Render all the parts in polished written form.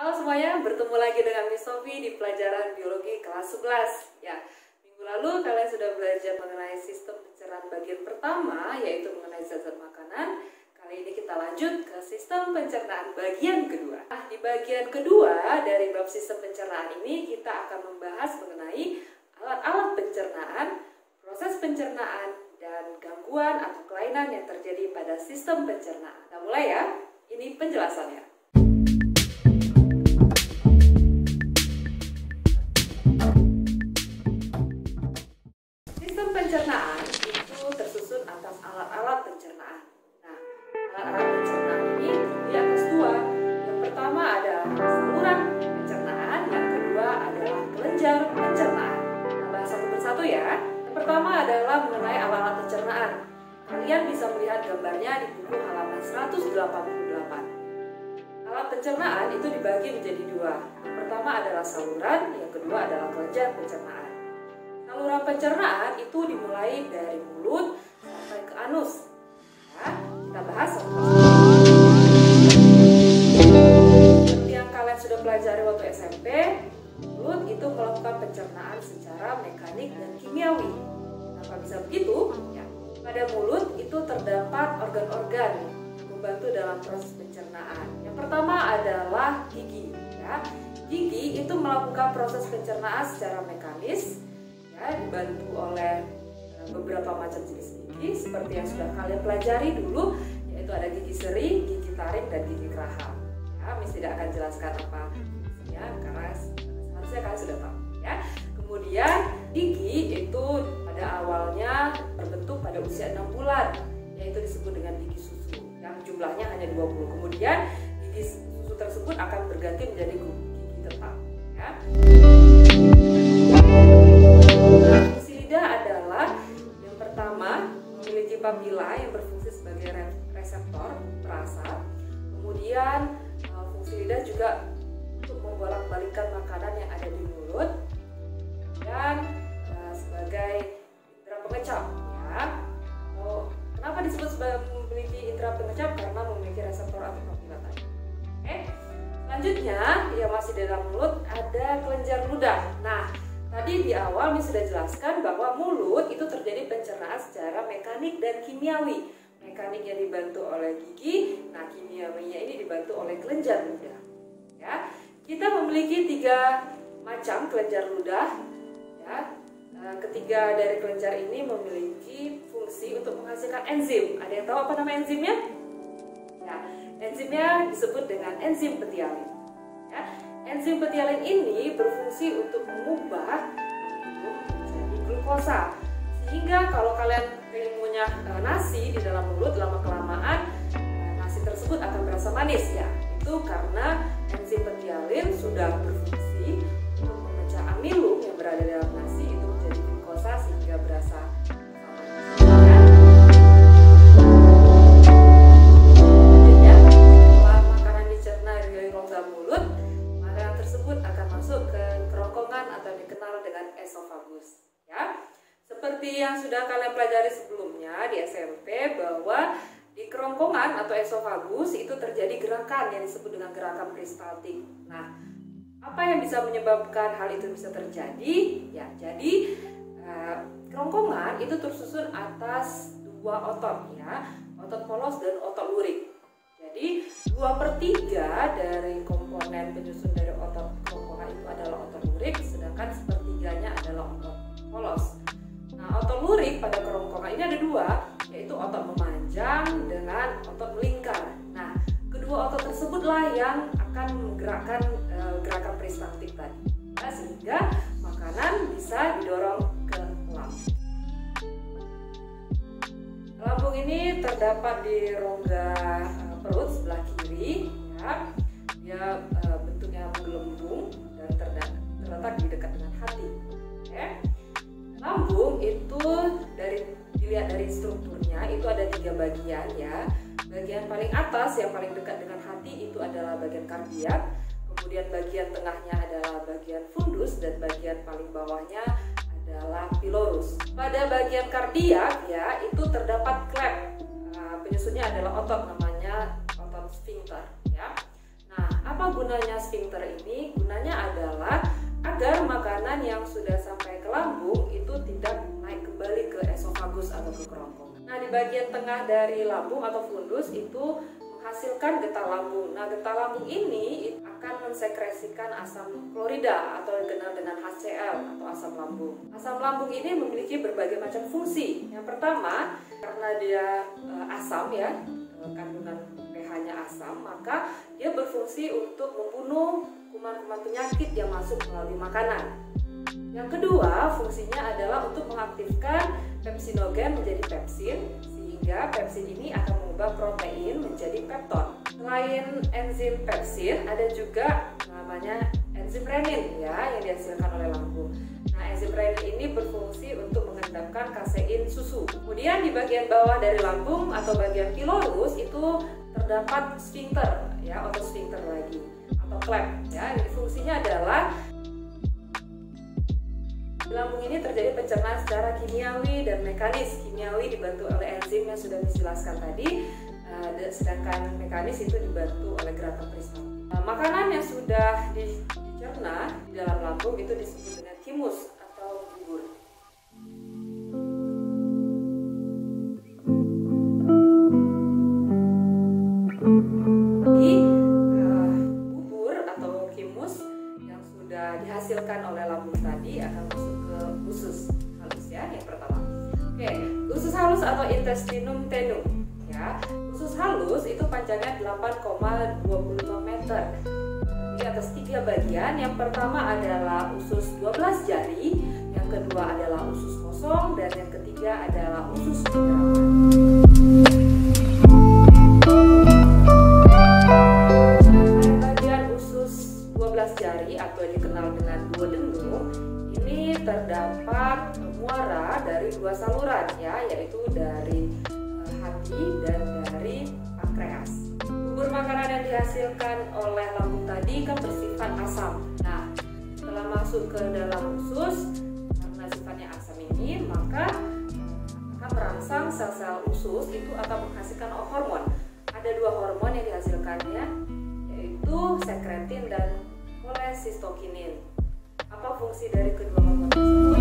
Halo semuanya, bertemu lagi dengan Miss Sofi di pelajaran biologi kelas 11. Ya, minggu lalu kalian sudah belajar mengenai sistem pencernaan bagian pertama, yaitu mengenai zat-zat makanan. Kali ini kita lanjut ke sistem pencernaan bagian kedua. Nah, di bagian kedua dari bab sistem pencernaan ini kita akan membahas mengenai alat-alat pencernaan, proses pencernaan, dan gangguan atau kelainan yang terjadi pada sistem pencernaan. Kita mulai ya, ini penjelasannya. Pencernaan itu tersusun atas alat-alat pencernaan. Nah, alat-alat pencernaan ini di atas dua. Yang pertama ada saluran pencernaan, yang kedua adalah kelenjar pencernaan. Kita bahas satu persatu ya. Yang pertama adalah mengenai alat-alat pencernaan. Kalian bisa melihat gambarnya di buku halaman 188. Alat pencernaan itu dibagi menjadi dua. Yang pertama adalah saluran, yang kedua adalah kelenjar pencernaan. Saluran pencernaan itu dimulai dari mulut sampai ke anus. Ya, kita bahas seperti yang kalian sudah pelajari waktu SMP. Mulut itu melakukan pencernaan secara mekanik dan kimiawi. Kenapa bisa begitu? Ya, pada mulut itu terdapat organ-organ yang membantu dalam proses pencernaan. Yang pertama adalah gigi. Ya, gigi itu melakukan proses pencernaan secara mekanis. Dibantu oleh beberapa macam jenis gigi seperti yang sudah kalian pelajari dulu, yaitu ada gigi seri, gigi taring, dan gigi geraham. Ya, Miss tidak akan jelaskan apa fungsinya karena seharusnya kalian sudah tahu. Ya. Kemudian gigi itu pada awalnya terbentuk pada usia 6 bulan, yaitu disebut dengan gigi susu yang jumlahnya hanya 20. Kemudian gigi susu tersebut akan berganti menjadi gigi tetap. Ya. Fungsi lidah adalah yang pertama memiliki papila yang berfungsi sebagai reseptor perasa. Kemudian fungsi lidah juga untuk membolak-balikkan makanan yang ada di mulut dan sebagai indera pengecap. Ya. Kenapa disebut sebagai memiliki indera pengecap? Karena memiliki reseptor atau papila tadi. Oke. Selanjutnya yang masih di dalam mulut ada kelenjar ludah. Nah, tadi di awal Miss sudah jelaskan bahwa mulut itu terjadi pencernaan secara mekanik dan kimiawi. Mekaniknya dibantu oleh gigi, nah kimiawinya ini dibantu oleh kelenjar ludah. Ya, kita memiliki 3 macam kelenjar ludah. Ya, ketiga dari kelenjar ini memiliki fungsi untuk menghasilkan enzim. Ada yang tahu apa nama enzimnya? Ya, enzimnya disebut dengan enzim petialin. Ya. Enzim petialin ini berfungsi untuk mengubah minum menjadi glukosa. Sehingga kalau kalian ingin mengunyah nasi di dalam mulut, lama-kelamaan nasi tersebut akan berasa manis ya. Itu karena enzim petialin sudah berfungsi untuk memecah amilum yang berada dalam nasi itu menjadi glukosa sehingga berasa manis. Setelah makanan dicerna dari rongga mulut, tersebut akan masuk ke kerongkongan atau dikenal dengan esofagus. Ya, seperti yang sudah kalian pelajari sebelumnya di SMP bahwa di kerongkongan atau esofagus itu terjadi gerakan yang disebut dengan gerakan peristaltik. Nah, apa yang bisa menyebabkan hal itu bisa terjadi? Ya, jadi kerongkongan itu tersusun atas 2 otot ya, otot polos dan otot lurik. Jadi 2/3 dari komponen penyusun dari otot kerongkongan itu adalah otot lurik, sedangkan sepertiganya adalah otot polos. Nah, otot lurik pada kerongkongan ini ada 2, yaitu otot memanjang dengan otot melingkar. Nah, kedua otot tersebutlah yang akan menggerakkan gerakan peristaltik tadi, nah, sehingga makanan bisa didorong ke lambung. Lambung ini terdapat di rongga perut sebelah kiri, ya. Dia bentuknya menggelembung dan terletak di dekat dengan hati. Okay. Lambung itu dilihat dari strukturnya itu ada 3 bagian ya. Bagian paling atas yang paling dekat dengan hati itu adalah bagian kardiak. Kemudian bagian tengahnya adalah bagian fundus dan bagian paling bawahnya adalah pilorus. Pada bagian kardiak ya itu terdapat klep. Penyusunnya adalah otot namanya otot sphincter ya. Nah, apa Apa gunanya sphincter ini? Gunanya adalah agar makanan yang sudah sampai ke lambung itu tidak naik kembali ke esofagus atau ke kerongkong. Nah, di bagian tengah dari lambung atau fundus itu menghasilkan getah lambung. Nah, getah lambung ini akan mensekresikan asam klorida atau dikenal dengan HCl atau asam lambung. Asam lambung ini memiliki berbagai macam fungsi. Yang pertama, karena dia asam ya, kandungan pH-nya asam, maka dia berfungsi untuk membunuh kuman-kuman penyakit yang masuk melalui makanan. Yang kedua, fungsinya adalah untuk mengaktifkan pepsinogen menjadi pepsin, sehingga pepsin ini akan mengubah protein menjadi pepton. Selain enzim pepsin, ada juga namanya enzim renin ya, yang dihasilkan oleh lambung. Nah, enzim renin ini berfungsi untuk mengendapkan kasein susu. Kemudian di bagian bawah dari lambung atau bagian pilorus itu terdapat sphincter ya, atau sphincter lagi atau klep ya. Jadi fungsinya adalah di lambung ini terjadi pencernaan secara kimiawi dan mekanis. Kimiawi dibantu oleh enzim yang sudah dijelaskan tadi, sedangkan mekanis itu dibantu oleh gerakan prismatik. Makanan yang sudah dicerna di dalam lambung itu disebut dengan thymus atau bubur. Jadi bubur atau thymus yang sudah dihasilkan oleh lambung tadi akan masuk ke usus halus ya, yang pertama. Oke, usus halus atau intestinum tenum ya. Usus halus itu panjangnya 8,25 meter. Di atas 3 bagian. Yang pertama adalah usus 12 jari, yang kedua adalah usus kosong, dan yang ketiga adalah usus penyerapan. Bagian usus 12 jari atau dikenal dengan duodenum ini terdapat muara dari 2 saluran ya, yaitu dari hati dan dari pankreas. Bubur makanan yang dihasilkan oleh lambung tadi kan bersifat asam. Nah, setelah masuk ke dalam usus, karena sifatnya asam ini, maka akan merangsang sel-sel usus itu akan menghasilkan hormon. Ada 2 hormon yang dihasilkannya, yaitu sekretin dan kolesistokinin. Apa fungsi dari kedua hormon tersebut?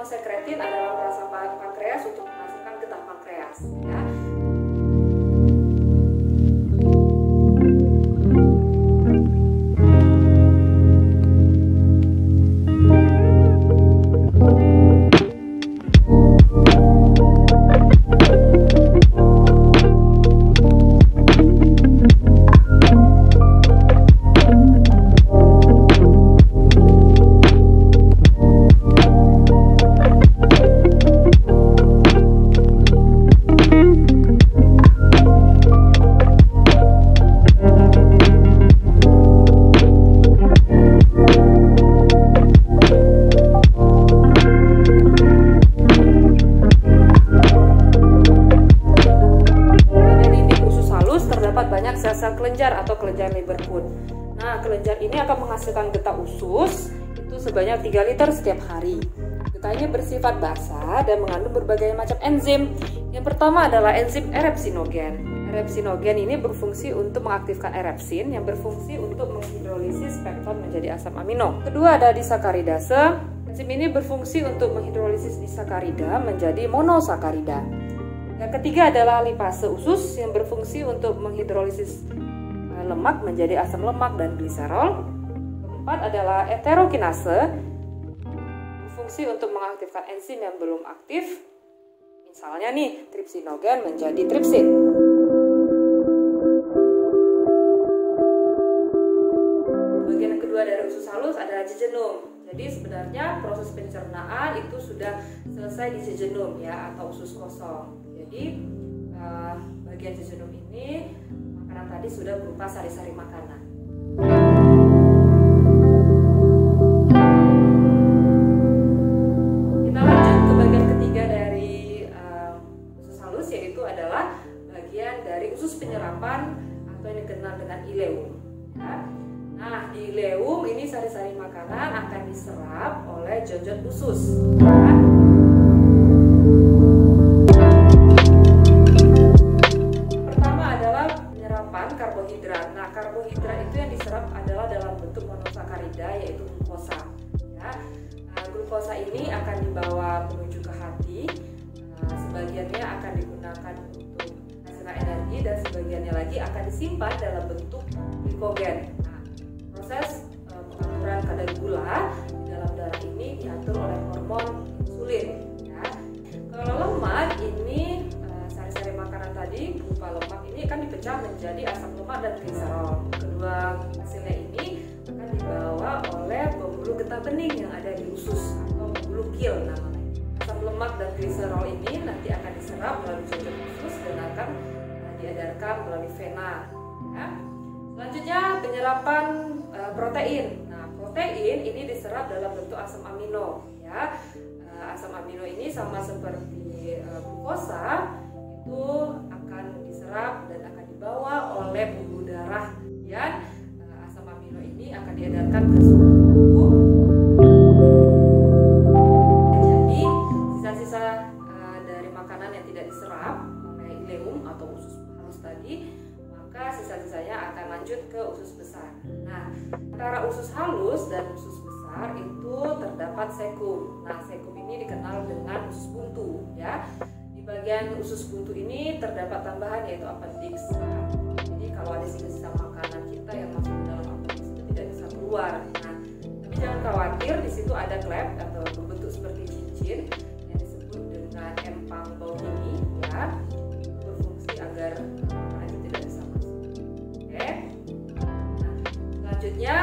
Sekretin adalah merangsang pankreas untuk menghasilkan getah pankreas ya. Sel-sel kelenjar atau kelenjar Lieberkühn. Nah, kelenjar ini akan menghasilkan getah usus itu sebanyak 3 liter setiap hari. Getah ini bersifat basah dan mengandung berbagai macam enzim. Yang pertama adalah enzim erepsinogen. Erepsinogen ini berfungsi untuk mengaktifkan erepsin yang berfungsi untuk menghidrolisis pepton menjadi asam amino. Kedua ada disakaridase. Enzim ini berfungsi untuk menghidrolisis disakarida menjadi monosakarida. Yang ketiga adalah lipase usus yang berfungsi untuk menghidrolisis lemak menjadi asam lemak dan gliserol. Keempat adalah heterokinase, berfungsi untuk mengaktifkan enzim yang belum aktif. Misalnya nih, tripsinogen menjadi tripsin. Bagian kedua dari usus halus adalah jejunum. Jadi sebenarnya proses pencernaan itu sudah selesai di jejunum ya, atau usus kosong. Jadi bagian jejunum ini makanan tadi sudah berupa sari-sari makanan. makanan akan diserap oleh jonjot usus. Ya. Pertama adalah penyerapan karbohidrat. Nah, karbohidrat itu yang diserap adalah dalam bentuk monosakarida, yaitu glukosa. Ya. Glukosa ini akan dibawa menuju ke hati. Sebagiannya akan digunakan untuk hasil energi dan sebagiannya lagi akan disimpan dalam bentuk glikogen. Nah, proses pengaturan kadar gula di dalam darah ini diatur oleh hormon insulin. Ya. Kalau lemak ini sari-sari makanan tadi berupa lemak ini akan dipecah menjadi asam lemak dan gliserol. Kedua hasilnya ini akan dibawa oleh pembuluh getah bening yang ada di usus atau pembuluh kil namanya. Asam lemak dan gliserol ini nanti akan diserap melalui jonjot usus dan akan diedarkan melalui vena. Ya. Selanjutnya penyerapan protein. Nah, protein ini diserap dalam bentuk asam amino. Ya. Asam amino ini sama seperti glukosa itu akan diserap dan akan dibawa oleh pembuluh darah. Dan asam amino ini akan diedarkan ke seluruh tubuh. Jadi sisa-sisa dari makanan yang tidak diserap oleh ileum atau usus halus tadi, maka sisa-sisanya akan lanjut ke usus besar. Nah, antara usus halus dan usus besar itu terdapat sekum. Nah, sekum ini dikenal dengan usus buntu, ya. Di bagian usus buntu ini terdapat tambahan yaitu appendix. Jadi kalau ada sisa-sisa makanan kita yang masuk ke dalam appendix itu tidak bisa keluar. Nah, tapi jangan khawatir, di situ ada klep atau berbentuk seperti cincin yang disebut dengan empang Bowdini, ya. Berfungsi agar makanan itu tidak bisa masuk. Oke. Nah, selanjutnya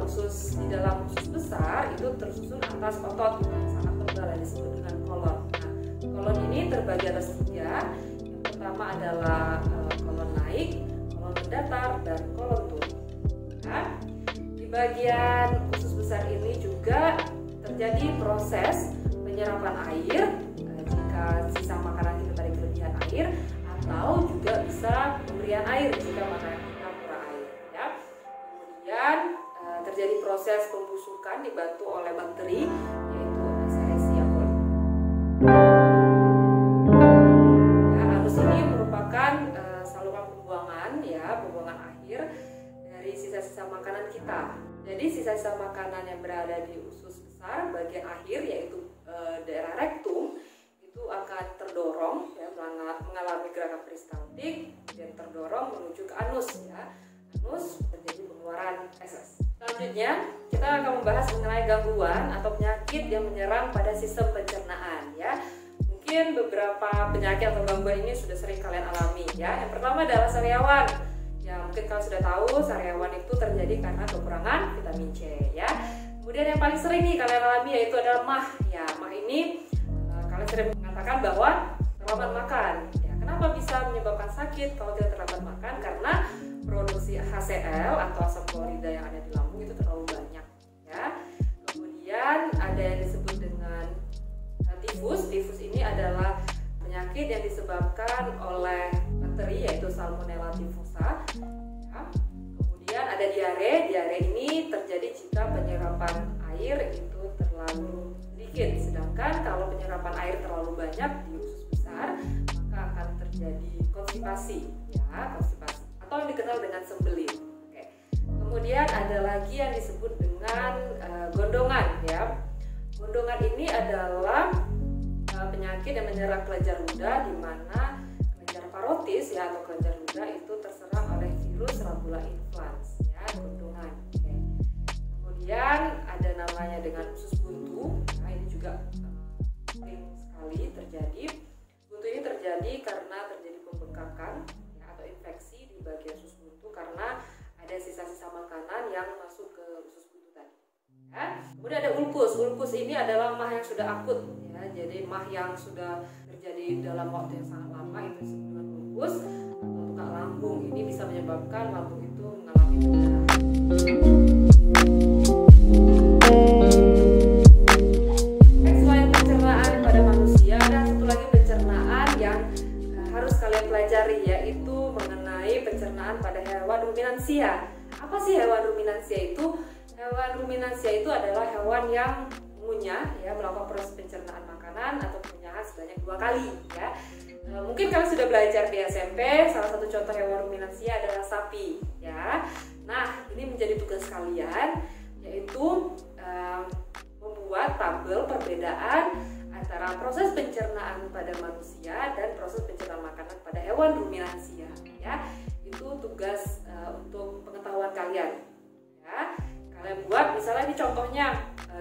usus di dalam usus besar itu tersusun atas otot yang sangat tebal yang disebut dengan kolon. Nah, kolon ini terbagi atas 3. Yang pertama adalah kolon naik, kolon mendatar, dan kolon turun. Nah, di bagian usus besar ini juga terjadi proses penyerapan air jika sisa makanan kita tadi kelebihan air, atau juga bisa pemberian air jika makanan kita kurang air. Ya. Kemudian terjadi proses pembusukan dibantu oleh bakteri yaitu Escherichia coli. Ya, anus ini merupakan saluran pembuangan, ya, pembuangan akhir dari sisa-sisa makanan kita. Jadi sisa-sisa makanan yang berada di usus besar bagian akhir yaitu daerah rektum itu akan terdorong, ya, mengalami gerakan peristaltik dan terdorong menuju ke anus, ya. Anus terjadi pengeluaran feses. Selanjutnya kita akan membahas mengenai gangguan atau penyakit yang menyerang pada sistem pencernaan, ya. Mungkin beberapa penyakit atau gangguan ini sudah sering kalian alami, ya. Yang pertama adalah sariawan. Ya, mungkin kalian sudah tahu sariawan itu terjadi karena kekurangan vitamin C, ya. Kemudian yang paling sering nih kalian alami yaitu adalah MAH. Ya, MAH ini kalian sering mengatakan bahwa terlambat makan. Ya, kenapa bisa menyebabkan sakit kalau tidak terlambat makan? Karena produksi HCl atau asam klorida yang ada di lambung itu terlalu banyak, ya. Kemudian ada yang disebut dengan tifus. Tifus ini adalah penyakit yang disebabkan oleh bakteri yaitu Salmonella typhosa. Ya. Kemudian ada diare. Diare ini terjadi jika penyerapan air itu terlalu sedikit. Sedangkan kalau penyerapan air terlalu banyak di usus besar, maka akan terjadi konstipasi, ya, konstipasi atau yang dikenal dengan sembelit. Oke. Kemudian ada lagi yang disebut dengan gondongan, ya. Gondongan ini adalah penyakit yang menyerang kelenjar ludah, di mana kelenjar parotis, ya, atau kelenjar ludah itu terserang oleh virus Rhabula influenza, ya, gondongan. Oke. Kemudian ada namanya dengan usus buntu. Nah, ini juga sering sekali terjadi. Buntu ini terjadi karena terjadi pembengkakan, ya, atau infeksi di bagian usus buntu karena ada sisa-sisa makanan yang masuk ke usus buntu tadi. Ya. Kemudian ada ulkus. Ulkus ini adalah MAH yang sudah akut, ya. Jadi MAH yang sudah terjadi dalam waktu yang sangat lama itu disebut dengan ulkus atau tukak lambung. Ini bisa menyebabkan lambung itu mengalami pendarahan. Selain pencernaan pada manusia, ada satu lagi pencernaan yang harus kalian pelajari, yaitu mengenai pencernaan pada hewan ruminansia. Apa sih hewan ruminansia itu? Hewan ruminansia itu adalah hewan yang mengunyah, ya, melakukan proses pencernaan makanan atau pengunyahan sebanyak 2 kali, ya. Mungkin kalian sudah belajar di SMP, salah satu contoh hewan ruminansia adalah sapi, ya. Nah, ini menjadi tugas kalian, yaitu membuat tabel perbedaan antara proses pencernaan pada manusia dan proses pencernaan makanan pada hewan ruminansia, ya. Itu tugas untuk pengetahuan kalian, ya. Kalian buat, misalnya ini contohnya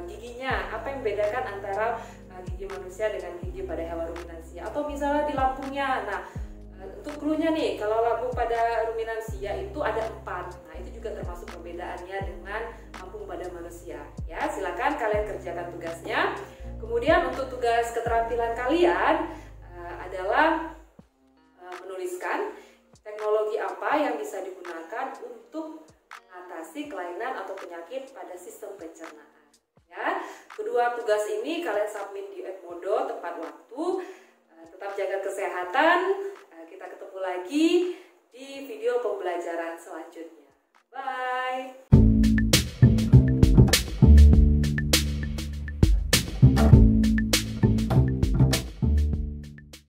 giginya, apa yang membedakan antara gigi manusia dengan gigi pada hewan ruminansia, atau misalnya di lambungnya. Nah, untuk clue-nya nih, kalau lambung pada ruminansia itu ada 4. Nah, itu juga termasuk perbedaannya dengan lambung pada manusia, ya. Silakan kalian kerjakan tugasnya. Kemudian untuk tugas keterampilan kalian adalah menuliskan teknologi apa yang bisa digunakan untuk mengatasi kelainan atau penyakit pada sistem pencernaan, ya. Kedua tugas ini kalian submit di Edmodo tepat waktu. Tetap jaga kesehatan. Kita ketemu lagi di video pembelajaran selanjutnya. Bye.